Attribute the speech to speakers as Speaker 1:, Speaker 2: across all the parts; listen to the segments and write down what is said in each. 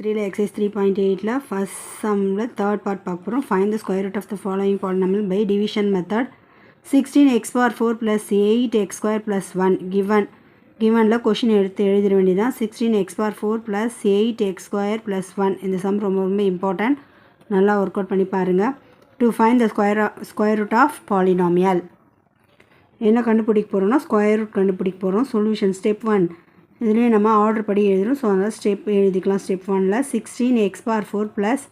Speaker 1: 3ல exercise 3.8ல first sumல third part பார்க்க போகிறோம். Find the square root of the following polynomial by division method. 16x power 4 plus 8x square plus 1 givenல question எடுத்து எழுதிட வேண்டியதான். 16x power 4 plus 8x square plus 1 இந்த sum ரொம்ப important. நல்லா work out பண்ணி பாருங்கள். To find the square root of polynomial என்ன கண்டுபிடிக்க போகிறோம்னா ஸ்கொயர் ரூட் கண்டுபிடிக்க போகிறோம். சொல்யூஷன் ஸ்டெப் 1 இதுலேயே நம்ம ஆர்டர் படி எழுதுகிறோம். ஸோ அதனால் ஸ்டெப் எழுதிக்கலாம். ஸ்டெப் 1ல் 16x power 4 plus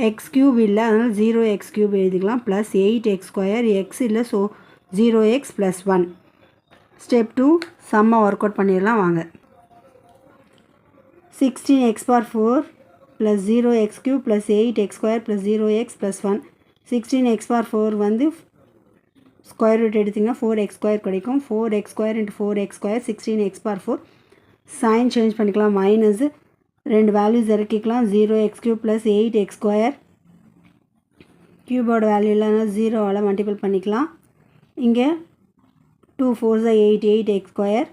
Speaker 1: X cube இல்லை, அதனால் 0x க்யூப் எழுதிக்கலாம். ப்ளஸ் 8x ஸ்கொயர் எக்ஸ் இல்லை, ஸோ 0x ப்ளஸ் 1. ஸ்டெப் 2 சம்மை ஒர்க் அவுட் பண்ணிடலாம் வாங்க. 16x power 4 plus 0x cube plus 8x square plus 0x plus 1. 16x power 4 வந்து square root எடுத்திங்கன்னா 4x square கிடைக்கும். 4x square into 4x square 16x power 4. Sign change பண்ணிக்கலாம். Minus ரெண்டு values இறக்கிக்கலாம். 0x cube plus 8x square க்யூபோட value இல்லைன்னா 0வால் multiple பண்ணிக்கலாம். இங்கே 2 4 8 8x ஸ்கொயர்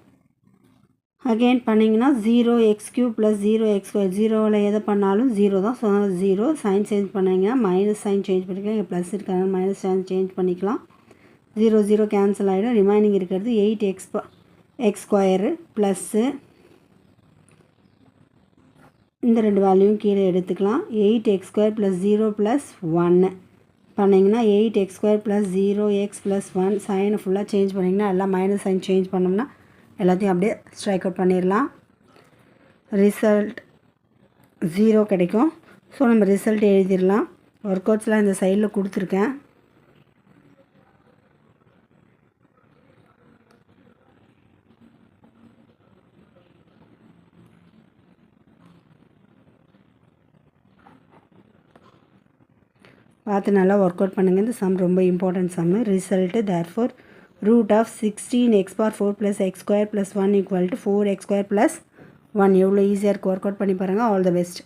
Speaker 1: அகெயின் பண்ணிங்கன்னா 0x cube plus 0x square 0வால் எதை பண்ணாலும் 0 தான். ஸோ 0 சைன் சேஞ்ச் பண்ணிங்கன்னா மைனஸ் சைன் சேஞ்ச் பண்ணிக்கலாம். இங்கே ப்ளஸ் இருக்கிறனால மைனஸ் சைன் சேஞ்ச் பண்ணிக்கலாம். 0 0 கேன்சல் ஆகிடும். ரிமைனிங் இருக்கிறது 8x ஸ்கொயரு ப்ளஸ்ஸு இந்த ரெண்டு வேல்யூவும் கீழே எடுத்துக்கலாம். 8x ஸ்கொயர் ப்ளஸ் 0 ப்ளஸ் 1 பண்ணிங்கன்னா 8x square plus 0x plus 1. சைனை ஃபுல்லாக சேஞ்ச் பண்ணிங்கன்னா எல்லாம் மைனஸ் சைன் சேஞ்ச் பண்ணோம்னா எல்லாத்தையும் அப்படியே ஸ்ட்ரைக் அவுட் பண்ணிடலாம். ரிசல்ட் 0 கிடைக்கும். ஸோ நம்ம ரிசல்ட் எழுதிடலாம். ஒர்க் அவுட்ஸ்லாம் இந்த சைடில் கொடுத்துருக்கேன். பார்த்து நல்லா ஒர்க் அவுட் பண்ணுங்கள். இந்த சம் ரொம்ப important sum. Result therefore root of 16x power 4 plus x square plus 1 equal to 4x square plus 1. எவ்வளோ ஈஸியாக இருக்குது. ஒர்க் அவுட் பண்ணி பாருங்கள். All the best.